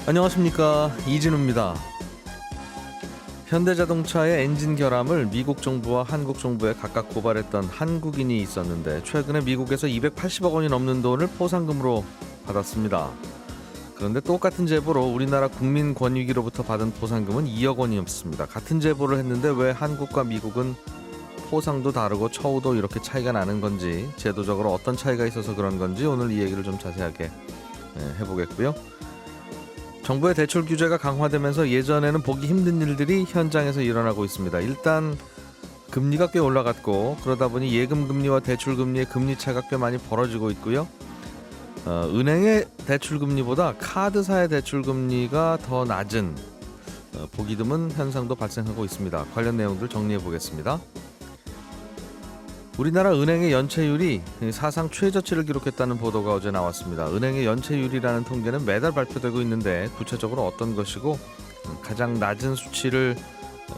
안녕하십니까, 이진우입니다. 현대자동차의 엔진 결함을 미국 정부와 한국 정부에 각각 고발했던 한국인이 있었는데 최근에 미국에서 280억 원이 넘는 돈을 포상금으로 받았습니다. 그런데 똑같은 제보로 우리나라 국민권익위로부터 받은 포상금은 2억 원이었습니다. 같은 제보를 했는데 왜 한국과 미국은 포상도 다르고 처우도 이렇게 차이가 나는 건지, 제도적으로 어떤 차이가 있어서 그런 건지 오늘 이 얘기를 좀 자세하게 해보겠고요. 정부의 대출 규제가 강화되면서 예전에는 보기 힘든 일들이 현장에서 일어나고 있습니다. 일단 금리가 꽤 올라갔고, 그러다 보니 예금 금리와 대출 금리의 금리 차가 꽤 많이 벌어지고 있고요. 은행의 대출 금리보다 카드사의 대출 금리가 더 낮은 보기 드문 현상도 발생하고 있습니다. 관련 내용들 정리해 보겠습니다. 우리나라 은행의 연체율이 사상 최저치를 기록했다는 보도가 어제 나왔습니다. 은행의 연체율이라는 통계는 매달 발표되고 있는데 구체적으로 어떤 것이고 가장 낮은 수치를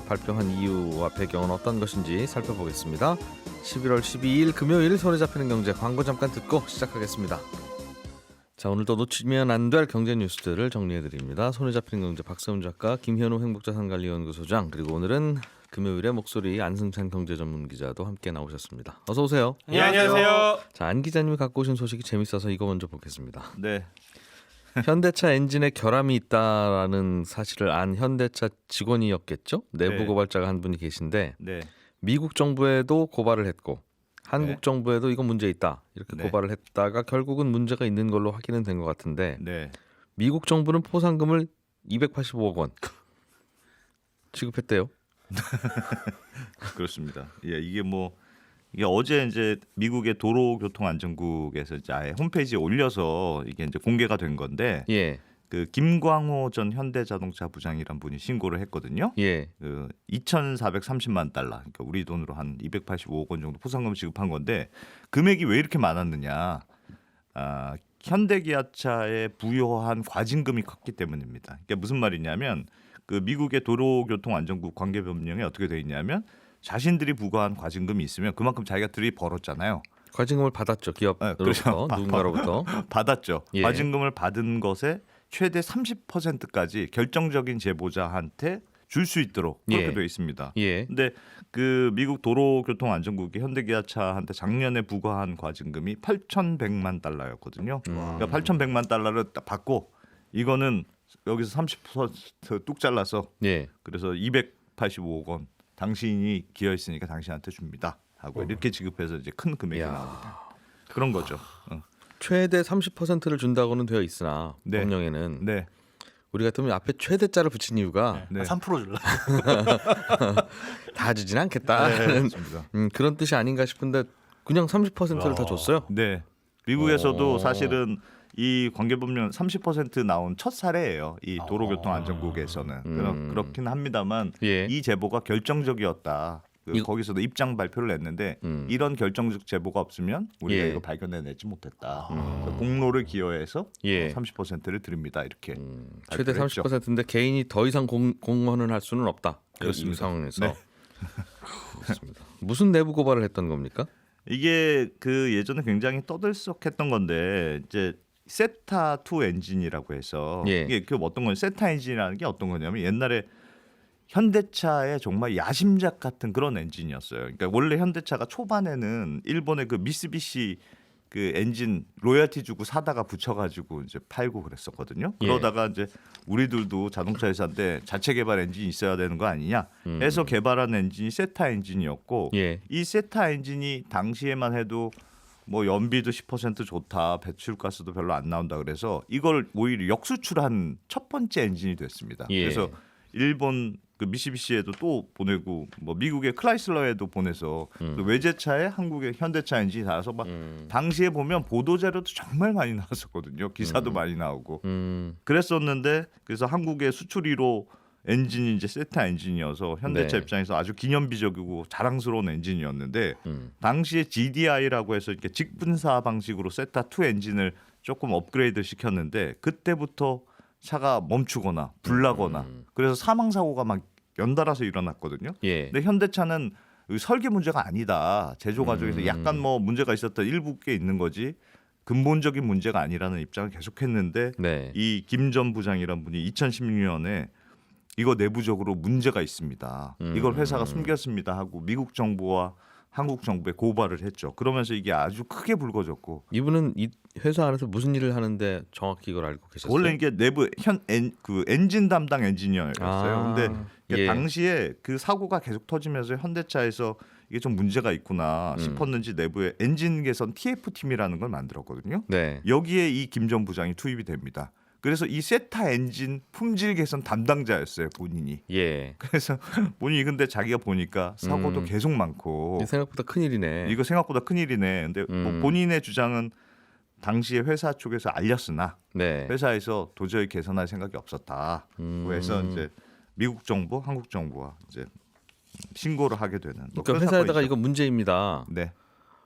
발표한 이유와 배경은 어떤 것인지 살펴보겠습니다. 11월 12일 금요일 손에 잡히는 경제, 광고 잠깐 듣고 시작하겠습니다. 자, 오늘도 놓치면 안 될 경제 뉴스들을 정리해드립니다. 손에 잡히는 경제 박세훈 작가, 김현우 행복자산관리연구소장, 그리고 오늘은 금요일에 목소리 안승찬 경제전문기자도 함께 나오셨습니다. 어서 오세요. 예, 안녕하세요. 자, 안 기자님이 갖고 오신 소식이 재밌어서 이거 먼저 보겠습니다. 네. 현대차 엔진에 결함이 있다라는 사실을 안 현대차 직원이었겠죠? 내부 네. 고발자가 한 분이 계신데 네. 미국 정부에도 고발을 했고 한국 네. 정부에도 이거 문제 있다 이렇게 네. 고발을 했다가 결국은 문제가 있는 걸로 확인은 된 것 같은데 네. 미국 정부는 포상금을 285억 원 지급했대요. 그렇습니다. 예, 이게 어제 이제 미국의 도로교통안전국에서 이제 아예 홈페이지에 올려서 이게 이제 공개가 된 건데, 예, 그 김광호 전 현대자동차 부장이란 분이 신고를 했거든요. 예, 그 2,430만 달러, 그러니까 우리 돈으로 한 285억 원 정도 포상금 지급한 건데, 금액이 왜 이렇게 많았느냐? 현대기아차에 부여한 과징금이 컸기 때문입니다. 그러니까 무슨 말이냐면, 그 미국의 도로교통안전국 관계법령에 어떻게 돼 있냐면, 자신들이 부과한 과징금이 있으면 그만큼 자기가들이 벌었잖아요. 과징금을 받았죠, 기업으로부터. 그렇죠. 누군가로부터. 받았죠. 예. 과징금을 받은 것에 최대 30%까지 결정적인 제보자한테 줄 수 있도록 그렇게 예. 돼 있습니다. 예, 근데 그 미국 도로교통안전국이 현대기아차한테 작년에 부과한 과징금이 8,100만 달러였거든요. 그러니까 8,100만 달러를 딱 받고, 이거는 여기서 30%뚝 잘라서, 예. 그래서 285억 원 당신이 기여했으니까 당신한테 줍니다 하고 이렇게 지급해서 이제 큰 금액이 이야. 나옵니다. 그런 거죠. 최대 30%를 준다고는 되어 있으나 네. 법령에는 네. 우리 같으면 앞에 최대자를 붙인 이유가 네. 3% 줄라. 다 주진 않겠다는 맞습니다. 그런 뜻이 아닌가 싶은데 그냥 30%를 다 줬어요. 네. 미국에서도 오. 사실은 이 관계법령 30% 나온 첫 사례예요. 이 도로교통안전국에서는. 그렇긴 합니다만 예. 이 제보가 결정적이었다. 거기서도 입장 발표를 냈는데 이런 결정적 제보가 없으면 우리가 예. 이거 발견해내지 못했다. 그래서 공로를 기여해서 예. 30%를 드립니다. 이렇게 최대 발표를 했죠. 30%인데 개인이 더 이상 공헌을 할 수는 없다. 이 그렇습니다. 상황에서. 네. 그렇습니다. 무슨 내부 고발을 했던 겁니까? 이게 그 예전에 굉장히 떠들썩했던 건데, 이제 세타 2 엔진이라고 해서, 예. 이게 그 어떤 건 세타 엔진이라는 게 어떤 거냐면, 옛날에 현대차의 정말 야심작 같은 그런 엔진이었어요. 그러니까 원래 현대차가 초반에는 일본의 그 미쓰비시 그 엔진 로열티 주고 사다가 붙여가지고 이제 팔고 그랬었거든요. 예. 그러다가 이제 우리들도 자동차 회사인데 자체 개발 엔진이 있어야 되는 거 아니냐 해서 개발한 엔진이 세타 엔진이었고, 예. 이 세타 엔진이 당시에만 해도 뭐 연비도 10% 좋다, 배출가스도 별로 안 나온다 그래서 이걸 오히려 역수출한 첫 번째 엔진이 됐습니다. 예. 그래서 일본 그 미쓰비시에도 또 보내고, 뭐 미국의 클라이슬러에도 보내서 또 외제차에 한국의 현대차 엔진이 나와서 막 당시에 보면 보도 자료도 정말 많이 나왔었거든요. 기사도 많이 나오고 그랬었는데, 그래서 한국의 수출 1호 엔진이 이제 세타 엔진이어서 현대차 네. 입장에서 아주 기념비적이고 자랑스러운 엔진이었는데, 당시에 GDI라고 해서 이렇게 직분사 방식으로 세타 2 엔진을 조금 업그레이드 시켰는데, 그때부터 차가 멈추거나 불나거나 그래서 사망 사고가 막 연달아서 일어났거든요. 예. 근데 현대차는 설계 문제가 아니다. 제조 과정에서 약간 뭐 문제가 있었던 일부 게 있는 거지. 근본적인 문제가 아니라는 입장을 계속했는데 네. 이 김 전 부장이란 분이 2016년에 이거 내부적으로 문제가 있습니다. 이걸 회사가 숨겼습니다 하고 미국 정부와 한국 정부에 고발을 했죠. 그러면서 이게 아주 크게 불거졌고 이분은 이 회사 안에서 무슨 일을 하는데 정확히 이걸 알고 계셨어요? 원래 이게 내부 그 엔진 담당 엔지니어였어요. 아, 근데 이게 예. 당시에 그 사고가 계속 터지면서 현대차에서 이게 좀 문제가 있구나 싶었는지 내부에 엔진 개선 TF 팀이라는 걸 만들었거든요. 네. 여기에 이 김 전 부장이 투입이 됩니다. 그래서 이 세타 엔진 품질 개선 담당자였어요, 본인이. 예. 그래서 본인이 근데 자기가 보니까 사고도 계속 많고 생각보다 큰 일이네. 이거 생각보다 큰일이네. 근데 뭐 본인의 주장은 당시에 회사 쪽에서 알렸으나 네. 회사에서 도저히 개선할 생각이 없었다. 그래서 이제 미국 정부, 한국 정부와 이제 신고를 하게 되는. 뭐 그러니까 그런 회사에다가 사건이죠. 이거 문제입니다. 네,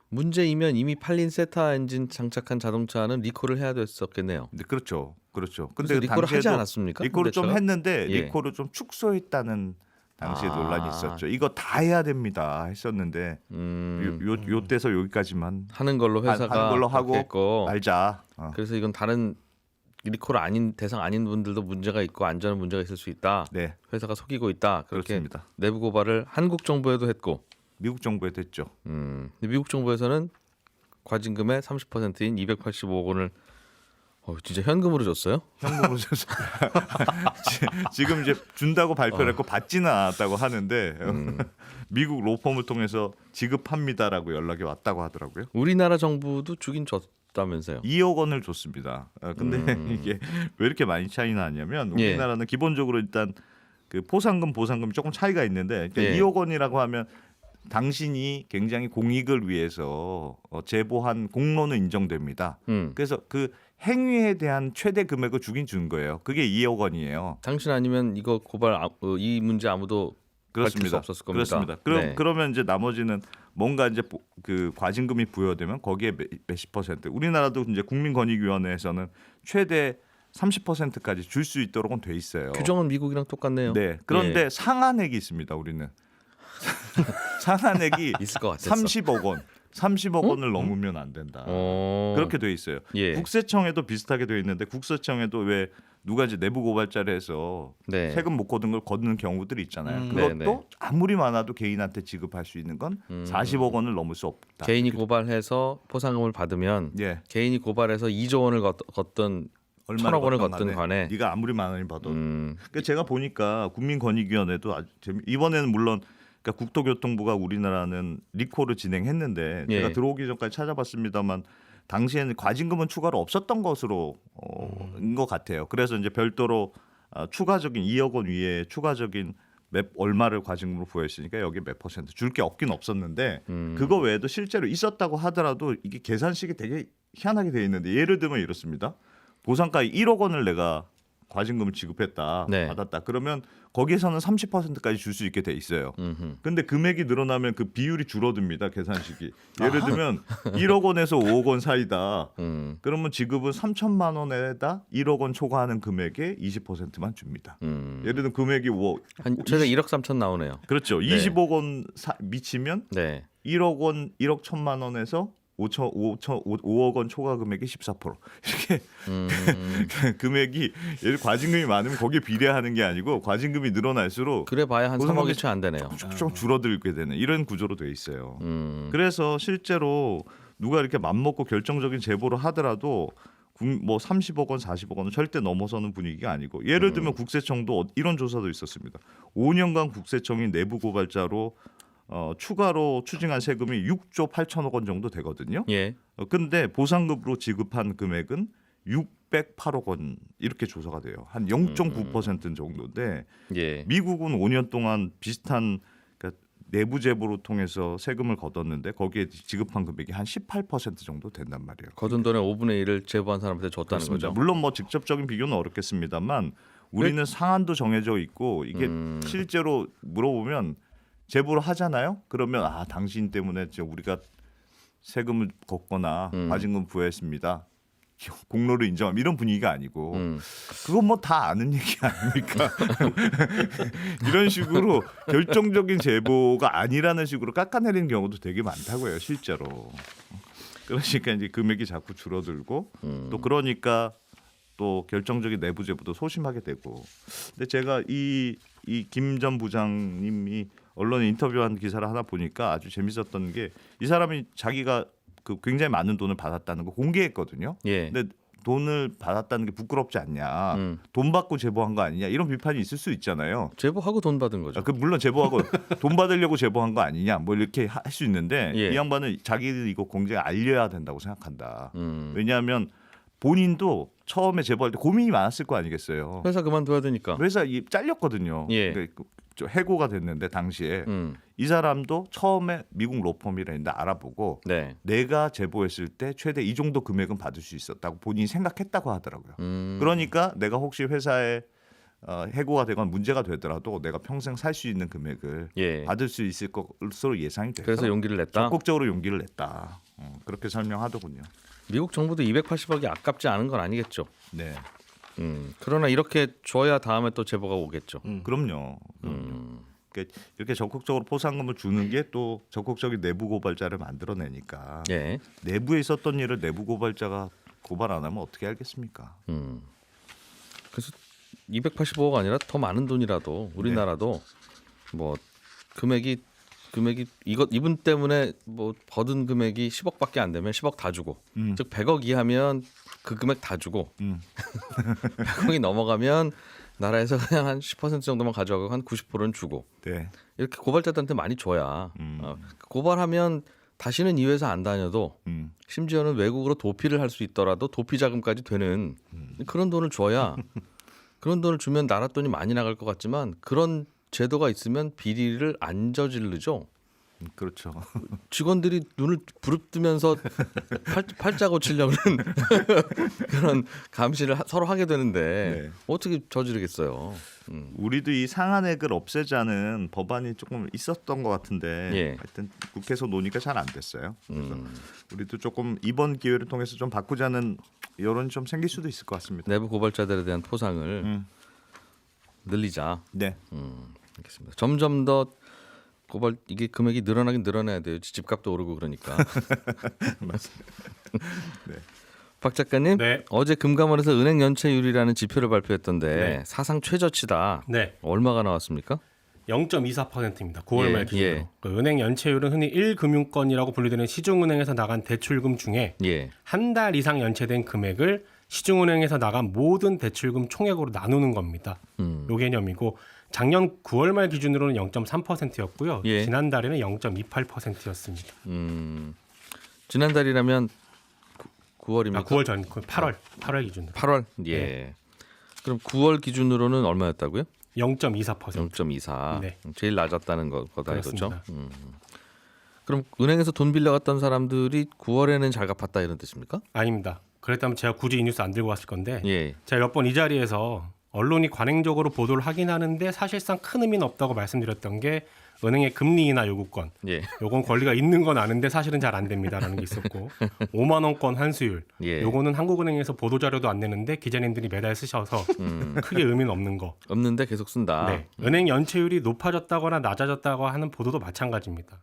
문제이면 이미 팔린 세타 엔진 장착한 자동차는 리콜을 해야 됐었겠네요. 네, 그렇죠. 그래서 근데 리콜을 하지 당시에도 않았습니까? 리콜을 좀 현대차가? 했는데 예. 리콜을 좀 축소했다는 당시에 아. 논란이 있었죠. 이거 다 해야 됩니다 했었는데 요 때서 여기까지만 하는 걸로 회사가 하는 걸로 하고 그렇게 했고, 말자. 그래서 이건 다른 리콜 아닌 대상 아닌 분들도 문제가 있고 안전한 문제가 있을 수 있다. 네, 회사가 속이고 있다. 그렇게 그렇습니다. 내부 고발을 한국 정부에도 했고, 미국 정부에 됐죠. 근데 미국 정부에서는 과징금의 30%인 285억 원을 진짜 현금으로 줬어요? 현금으로 줘서 지금 이제 준다고 발표를 했고 받지는 않았다고 하는데 미국 로펌을 통해서 지급합니다라고 연락이 왔다고 하더라고요. 우리나라 정부도 주긴 줬다면서요? 2억 원을 줬습니다. 근데 이게 왜 이렇게 많이 차이 나냐면 예. 우리나라는 기본적으로 일단 그 포상금 보상금이 조금 차이가 있는데 그러니까 예. 2억 원이라고 하면 당신이 굉장히 공익을 위해서 제보한 공로는 인정됩니다. 그래서 그 행위에 대한 최대 금액을 주긴 준 거예요. 그게 2억 원이에요. 당신 아니면 이거 고발 이 문제 아무도 밝힐 수 그렇습니다. 없었을 겁니다. 그렇습니다. 그러면 이제 나머지는 뭔가 이제 그 과징금이 부여되면 거기에 몇십 퍼센트. 우리나라도 이제 국민권익위원회에서는 최대 30%까지 줄 수 있도록은 돼 있어요. 규정은 미국이랑 똑같네요. 네. 그런데 예. 상한액이 있습니다. 우리는 상한액이 있을 것 같았어. 30억 원. 30억 원을 넘으면 안 된다. 그렇게 돼 있어요. 예. 국세청에도 비슷하게 돼 있는데 국세청에도 왜 누가 이제 내부 고발자를 해서 네. 세금 못 걷는 걸 걷는 경우들이 있잖아요. 네, 그것도 네. 아무리 많아도 개인한테 지급할 수 있는 건 40억 원을 넘을 수 없다. 개인이 고발해서 포상금을 받으면 예. 개인이 고발해서 2조 원을 걷던 얼마를 1,000억 원을 걷던 걷든 간에 네가 아무리 많이 받아도. 그러니까 제가 보니까 국민권익위원회도 아주 이번에는 물론 그러니까 국토교통부가 우리나라는 리콜을 진행했는데 예. 제가 들어오기 전까지 찾아봤습니다만 당시에는 과징금은 추가로 없었던 것으로 인것 같아요. 그래서 이제 별도로 추가적인 2억 원 위에 추가적인 얼마를 과징금으로 부여했으니까 여기 몇 퍼센트 줄 게 없긴 없었는데 그거 외에도 실제로 있었다고 하더라도 이게 계산식이 되게 희한하게 돼 있는데 예를 들면 이렇습니다. 보상가 1억 원을 내가 과징금을 지급했다, 네. 받았다. 그러면 거기에서는 30%까지 줄 수 있게 돼 있어요. 근데 금액이 늘어나면 그 비율이 줄어듭니다. 계산식이. 예를 들면 1억 원에서 5억 원 사이다. 그러면 지급은 3천만 원에다 1억 원 초과하는 금액의 20%만 줍니다. 예를 들면 금액이 한 최대 1억 3천 나오네요. 그렇죠. 네. 20억 원 미치면 네. 1억 원, 1억 1천만 원에서 5억 원 초과 금액이 14% 이렇게 금액이 예를 과징금이 많으면 거기에 비례하는 게 아니고 과징금이 늘어날수록 그래 봐야 한 보상금이 3억이 채 안 되네요. 쭉쭉 줄어들게 되는 이런 구조로 돼 있어요. 그래서 실제로 누가 이렇게 맘먹고 결정적인 제보를 하더라도 뭐 30억 원, 40억 원은 절대 넘어서는 분위기가 아니고 예를 들면 국세청도 이런 조사도 있었습니다. 5년간 국세청이 내부 고발자로 추가로 추징한 세금이 6조 8천억 원 정도 되거든요. 예. 근데 보상금으로 지급한 금액은 608억 원 이렇게 조사가 돼요. 한 0.9% 정도인데 예. 미국은 5년 동안 비슷한 그러니까 내부 제보를 통해서 세금을 걷었는데 거기에 지급한 금액이 한 18% 정도 된단 말이에요. 거둔 돈의 5분의 1을 제보한 사람한테 줬다는 그렇습니다. 거죠. 물론 뭐 직접적인 비교는 어렵겠습니다만 우리는 상한도 정해져 있고 이게 실제로 물어보면 제보를 하잖아요. 그러면 당신 때문에 우리가 세금을 걷거나 과징금 부여했습니다. 공로를 인정함 이런 분위기가 아니고 그건 뭐 다 아는 얘기 아닙니까? 이런 식으로 결정적인 제보가 아니라는 식으로 깎아내리는 경우도 되게 많다고요, 실제로. 그러니까 이제 금액이 자꾸 줄어들고 또 그러니까 또 결정적인 내부 제보도 소심하게 되고. 근데 제가 이 김 전 부장님이 언론에 인터뷰한 기사를 하나 보니까 아주 재밌었던 게 이 사람이 자기가 그 굉장히 많은 돈을 받았다는 거 공개했거든요. 예. 근데 돈을 받았다는 게 부끄럽지 않냐, 돈 받고 제보한 거 아니냐 이런 비판이 있을 수 있잖아요. 제보하고 돈 받은 거죠. 그 물론 제보하고 돈 받으려고 제보한 거 아니냐 뭐 이렇게 할 수 있는데 예. 이 양반은 자기는 이거 공개에 알려야 된다고 생각한다. 왜냐하면 본인도 처음에 제보할 때 고민이 많았을 거 아니겠어요. 회사 그만둬야 되니까. 회사 잘렸거든요. 예. 그러니까 해고가 됐는데 당시에 이 사람도 처음에 미국 로펌이라 했는데 알아보고 네. 내가 제보했을 때 최대 이 정도 금액은 받을 수 있었다고 본인이 생각했다고 하더라고요. 그러니까 내가 혹시 회사에 해고가 되거나 문제가 되더라도 내가 평생 살 수 있는 금액을 예. 받을 수 있을 것으로 예상이 돼서 그래서 용기를 냈다. 적극적으로 용기를 냈다. 그렇게 설명하더군요. 미국 정부도 280억이 아깝지 않은 건 아니겠죠. 네, 그러나 이렇게 줘야 다음에 또 제보가 오겠죠. 그럼요. 그러니까 이렇게 적극적으로 포상금을 주는 게 또 적극적인 내부 고발자를 만들어내니까 예. 내부에 있었던 일을 내부 고발자가 고발 안 하면 어떻게 알겠습니까? 그래서 285억 아니라 더 많은 돈이라도 우리나라도 뭐 금액이 이분 때문에 뭐 받은 금액이 10억밖에 안 되면 10억 다 주고 즉 100억 이하면 그 금액 다 주고 100억이 넘어가면 나라에서 그냥 한 10% 정도만 가져가고 한 90%는 주고 네. 이렇게 고발자들한테 많이 줘야 고발하면 다시는 이 회사 안 다녀도 심지어는 외국으로 도피를 할 수 있더라도 도피 자금까지 되는 그런 돈을 줘야 그런 돈을 주면 나라 돈이 많이 나갈 것 같지만 그런 제도가 있으면 비리를 안 저지르죠. 그렇죠. 직원들이 눈을 부릅뜨면서 팔자 고치려는 그런 감시를 서로 하게 되는데 네. 어떻게 저지르겠어요. 우리도 이 상한액을 없애자는 법안이 조금 있었던 것 같은데 예. 하여튼 국회에서 노니까 잘 안 됐어요. 그래서 우리도 조금 이번 기회를 통해서 좀 바꾸자는 여론이 좀 생길 수도 있을 것 같습니다. 내부 고발자들에 대한 포상을 늘리자. 네. 알겠습니다. 점점 더 고발 이게 금액이 늘어나긴 늘어나야 돼요. 집값도 오르고 그러니까. 네. 박 작가님, 네. 어제 금감원에서 은행 연체율이라는 지표를 발표했던데 네. 사상 최저치다. 네. 얼마가 나왔습니까? 0.24%입니다. 9월 말 예, 기준으로. 예. 그 은행 연체율은 흔히 1금융권이라고 분류되는 시중은행에서 나간 대출금 중에 예. 한 달 이상 연체된 금액을 시중은행에서 나간 모든 대출금 총액으로 나누는 겁니다. 요 개념이고 작년 9월 말 기준으로는 0.3%였고요. 예. 지난달에는 0.28%였습니다. 지난달이라면 9월입니까? 9월 전 8월 기준으로 8월. 예. 그럼 9월 기준으로는 얼마였다고요? 0.24%. 0.24. 네. 제일 낮았다는 거다 이거죠. 그렇습니다. 그럼 은행에서 돈 빌려갔던 사람들이 9월에는 잘 갚았다 이런 뜻입니까? 아닙니다. 그랬다면 제가 굳이 이 뉴스 안 들고 왔을 건데 예. 제가 몇 번 이 자리에서 언론이 관행적으로 보도를 하긴 하는데 사실상 큰 의미는 없다고 말씀드렸던 게 은행의 금리 인하 요구권. 예. 요건 권리가 있는 건 아는데 사실은 잘 안 됩니다라는 게 있었고 5만 원권 환수율. 예. 요거는 한국은행에서 보도 자료도 안 내는데 기자님들이 매달 쓰셔서 크게 의미는 없는 거. 없는데 계속 쓴다. 네. 은행 연체율이 높아졌다거나 낮아졌다고 하는 보도도 마찬가지입니다.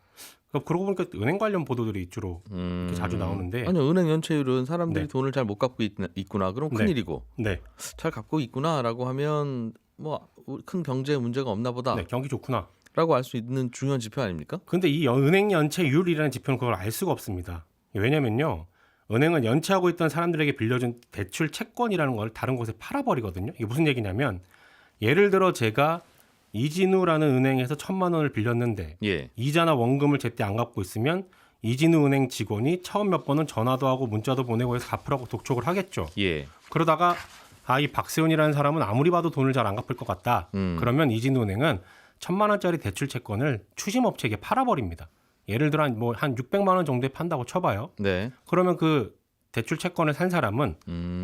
그러고 보니까 은행 관련 보도들이 주로 이렇게 자주 나오는데 아니요, 은행 연체율은 사람들이 네. 돈을 잘 못 갚고 있구나. 그럼 큰일이고 네. 잘 갚고 있구나라고 하면 뭐 큰 경제에 문제가 없나 보다라고 네, 경기 좋구나. 알 수 있는 중요한 지표 아닙니까? 근데 이 은행 연체율이라는 지표는 그걸 알 수가 없습니다. 왜냐면요. 은행은 연체하고 있던 사람들에게 빌려준 대출 채권이라는 걸 다른 곳에 팔아버리거든요. 이게 무슨 얘기냐면 예를 들어 제가 이진우라는 은행에서 1,000만 원을 빌렸는데 예. 이자나 원금을 제때 안 갚고 있으면 이진우 은행 직원이 처음 몇 번은 전화도 하고 문자도 보내고 해서 갚으라고 독촉을 하겠죠. 예. 그러다가 이 박세훈이라는 사람은 아무리 봐도 돈을 잘 안 갚을 것 같다. 그러면 이진우 은행은 1,000만 원짜리 대출 채권을 추심업체에게 팔아버립니다. 예를 들어 한 600만 원 정도에 판다고 쳐봐요. 네. 그러면 그 대출 채권을 산 사람은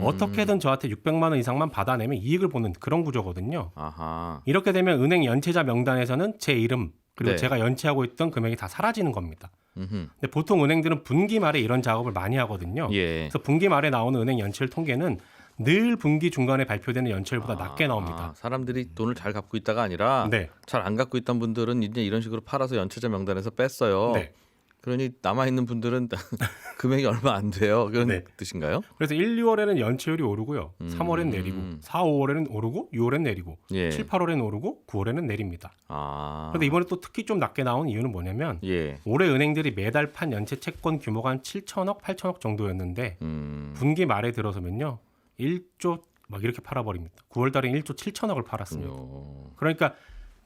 어떻게든 저한테 600만 원 이상만 받아내면 이익을 보는 그런 구조거든요. 아하. 이렇게 되면 은행 연체자 명단에서는 제 이름 그리고 네. 제가 연체하고 있던 금액이 다 사라지는 겁니다. 음흠. 근데 보통 은행들은 분기 말에 이런 작업을 많이 하거든요. 예. 그래서 분기 말에 나오는 은행 연체율 통계는 늘 분기 중간에 발표되는 연체율보다 낮게 나옵니다. 사람들이 돈을 잘 갚고 있다가 아니라 네. 잘 안 갚고 있던 분들은 이제 이런 식으로 팔아서 연체자 명단에서 뺐어요. 네. 그러니 남아 있는 분들은 금액이 얼마 안 돼요. 그런 네. 뜻인가요? 그래서 1, 2월에는 연체율이 오르고요. 3월엔 내리고 4, 5월에는 오르고 6월엔 내리고 예. 7, 8월엔 오르고 9월에는 내립니다. 아. 그런데 이번에 또 특히 좀 낮게 나온 이유는 뭐냐면 예. 올해 은행들이 매달 판 연체 채권 규모가 한 7천억, 8천억 정도였는데 분기 말에 들어서면요. 1조 막 이렇게 팔아버립니다. 9월 달에 1조 7천억을 팔았습니다. 그러니까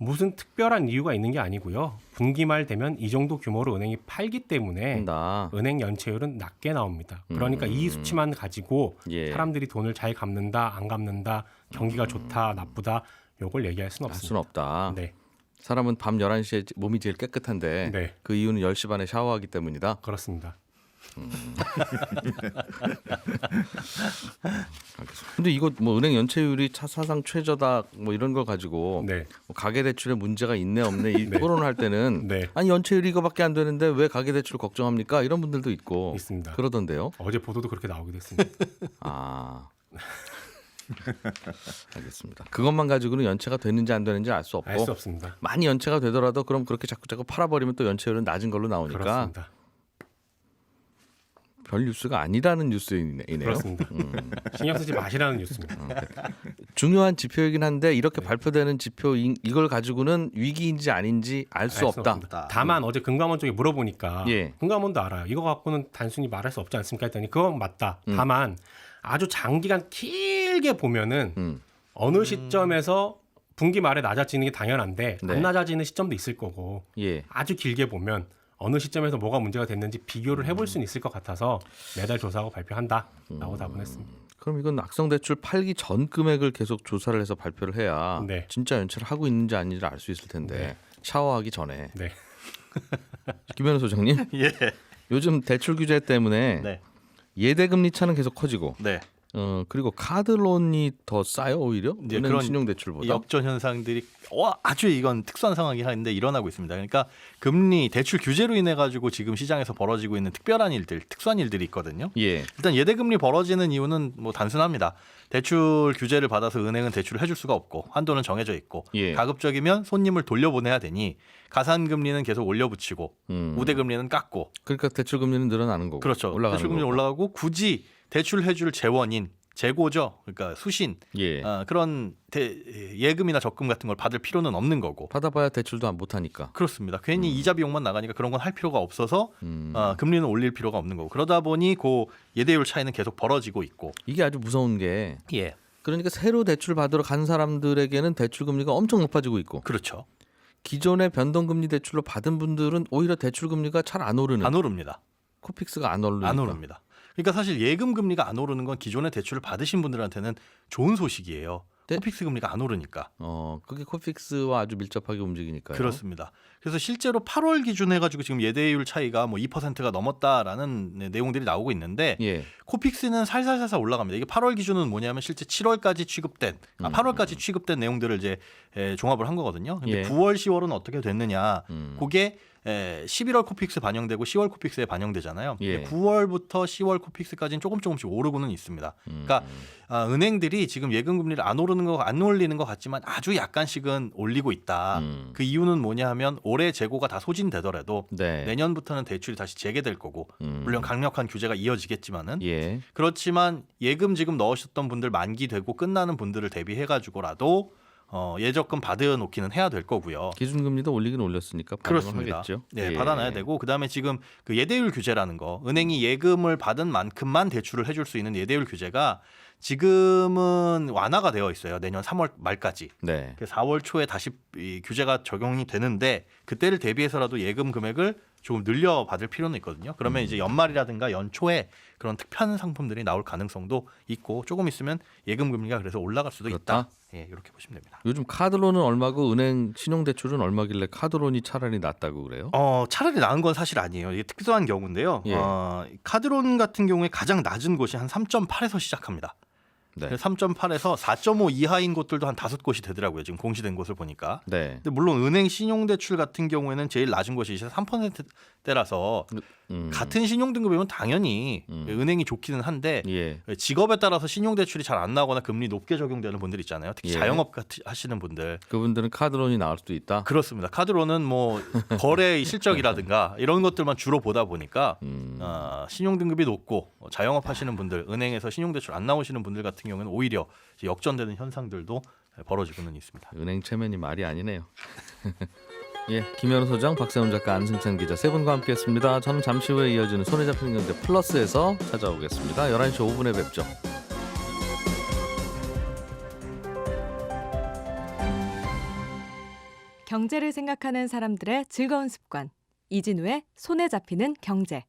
무슨 특별한 이유가 있는 게 아니고요. 분기 말 되면 이 정도 규모로 은행이 팔기 때문에 한다. 은행 연체율은 낮게 나옵니다. 그러니까 이 수치만 가지고 예. 사람들이 돈을 잘 갚는다, 안 갚는다, 경기가 좋다, 나쁘다 요걸 얘기할 수는 할 없습니다. 수는 없다. 네, 사람은 밤 11시에 몸이 제일 깨끗한데 네. 그 이유는 10시 반에 샤워하기 때문이다. 그렇습니다. 알겠습니다. 근데 이거 뭐 은행 연체율이 사상 최저다 뭐 이런 걸 가지고 네, 뭐 가계대출에 문제가 있네 없네 이 토론을 할 때는 네. 아니 연체율이 이거밖에 안 되는데 왜 가계대출 걱정합니까? 이런 분들도 있고 있습니다. 그러던데요. 어제 보도도 그렇게 나오기도 했습니다. 아. 알겠습니다. 그것만 가지고는 연체가 되는지 안 되는지 알 수 없고 알 수 없습니다. 많이 연체가 되더라도 그럼 그렇게 자꾸 팔아버리면 또 연체율은 낮은 걸로 나오니까 그렇습니다. 별 뉴스가 아니라는 뉴스이네요. 그렇습니다. 신경 쓰지 마시라는 뉴스입니다. 중요한 지표이긴 한데 이렇게 발표되는 지표 이걸 가지고는 위기인지 아닌지 알 수 알 수 없다. 없습니다. 다만 어제 금감원 쪽에 물어보니까 예. 금감원도 알아요. 이거 갖고는 단순히 말할 수 없지 않습니까? 했더니 그건 맞다. 다만 아주 장기간 길게 보면은 어느 시점에서 분기 말에 낮아지는 게 당연한데 네. 안 낮아지는 시점도 있을 거고 예. 아주 길게 보면 어느 시점에서 뭐가 문제가 됐는지 비교를 해볼 수는 있을 것 같아서 매달 조사하고 발표한다라고 답은 했습니다. 그럼 이건 악성대출 팔기 전 금액을 계속 조사를 해서 발표를 해야 네. 진짜 연체를 하고 있는지 아닌지를 알 수 있을 텐데 네. 샤워하기 전에 네. 김현우 소장님 예. 요즘 대출 규제 때문에 네. 예대금리 차는 계속 커지고 네. 그리고 카드론이 더 싸요 오히려 이제 은행 그런 신용대출보다. 역전 현상들이 아주 이건 특수한 상황이긴 한데 일어나고 있습니다. 그러니까 금리 대출 규제로 인해 가지고 지금 시장에서 벌어지고 있는 특별한 일들, 특수한 일들이 있거든요. 예. 일단 예대금리 벌어지는 이유는 뭐 단순합니다. 대출 규제를 받아서 은행은 대출을 해줄 수가 없고 한도는 정해져 있고 예. 가급적이면 손님을 돌려보내야 되니 가산금리는 계속 올려붙이고 우대금리는 깎고 그러니까 대출 금리는 늘어나는 거고. 그렇죠. 올라가는 대출금리 거고. 올라가고 굳이 대출해줄 재원인 재고죠. 그러니까 수신 예. 그런 예금이나 적금 같은 걸 받을 필요는 없는 거고. 받아봐야 대출도 못 하니까. 그렇습니다. 괜히 이자 비용만 나가니까 그런 건 할 필요가 없어서 금리는 올릴 필요가 없는 거고. 그러다 보니 그 예대율 차이는 계속 벌어지고 있고. 이게 아주 무서운 게 예, 그러니까 새로 대출 받으러 간 사람들에게는 대출 금리가 엄청 높아지고 있고 그렇죠. 기존의 변동금리 대출로 받은 분들은 오히려 대출 금리가 잘 안 오르는. 안 오릅니다. 코픽스가 안 오르니까. 안 오릅니다. 그러니까 사실 예금 금리가 안 오르는 건 기존의 대출을 받으신 분들한테는 좋은 소식이에요. 네? 코픽스 금리가 안 오르니까. 그게 코픽스와 아주 밀접하게 움직이니까요. 그렇습니다. 그래서 실제로 8월 기준 해가지고 지금 예대율 차이가 뭐 2%가 넘었다라는 내용들이 나오고 있는데 예. 코픽스는 살살살살 올라갑니다. 이게 8월 기준은 뭐냐면 실제 7월까지 취급된 8월까지 취급된 내용들을 이제 종합을 한 거거든요. 근데 예. 9월, 10월은 어떻게 됐느냐? 그게 11월 코픽스 반영되고 10월 코픽스에 반영되잖아요. 예. 9월부터 10월 코픽스까지는 조금씩 오르고는 있습니다. 그러니까 은행들이 지금 예금 금리를 안 오르는 거 안 올리는 것 같지만 아주 약간씩은 올리고 있다. 그 이유는 뭐냐?하면 올해 재고가 다 소진되더라도 네. 내년부터는 대출이 다시 재개될 거고 물론 강력한 규제가 이어지겠지만은 예. 그렇지만 예금 지금 넣으셨던 분들 만기되고 끝나는 분들을 대비해 가지고라도 예적금 받아놓기는 해야 될 거고요. 기준금리도 올리긴 올렸으니까 그렇습니다. 하겠죠. 네, 예. 받아놔야 되고 그다음에 지금 그 예대율 규제라는 거 은행이 예금을 받은 만큼만 대출을 해줄 수 있는 예대율 규제가 지금은 완화가 되어 있어요. 내년 3월 말까지. 네. 4월 초에 다시 이 규제가 적용이 되는데 그때를 대비해서라도 예금 금액을 조금 늘려 받을 필요는 있거든요. 그러면 이제 연말이라든가 연초에 그런 특판 상품들이 나올 가능성도 있고 조금 있으면 예금 금리가 그래서 올라갈 수도 그렇다? 있다. 예, 이렇게 보시면 됩니다. 요즘 카드론은 얼마고 은행 신용대출은 얼마길래 카드론이 차라리 낫다고 그래요? 차라리 나은 건 사실 아니에요. 이게 특수한 경우인데요. 예. 카드론 같은 경우에 가장 낮은 곳이 한 3.8에서 시작합니다. 네. 3.8에서 4.5 이하인 곳들도 한 5곳이 되더라고요. 지금 공시된 곳을 보니까. 네. 근데 물론 은행 신용대출 같은 경우에는 제일 낮은 것이 이제 3%대라서 같은 신용등급이면 당연히 은행이 좋기는 한데 예. 직업에 따라서 신용대출이 잘 안 나오거나 금리 높게 적용되는 분들 있잖아요. 특히 예. 자영업 하시는 분들. 그분들은 카드론이 나올 수도 있다. 그렇습니다. 카드로는 뭐 거래 실적이라든가 이런 것들만 주로 보다 보니까 신용등급이 높고 자영업 하시는 분들, 은행에서 신용대출 안 나오시는 분들 같은 경우는 오히려 이제 역전되는 현상들도 벌어지고는 있습니다. 은행 체면이 말이 아니네요. 예, 김현우 소장, 박세훈 작가, 안승찬 기자 세 분과 함께했습니다. 저는 잠시 후에 이어지는 손에 잡히는 경제 플러스에서 찾아오겠습니다. 11시 5분에 뵙죠. 경제를 생각하는 사람들의 즐거운 습관. 이진우의 손에 잡히는 경제.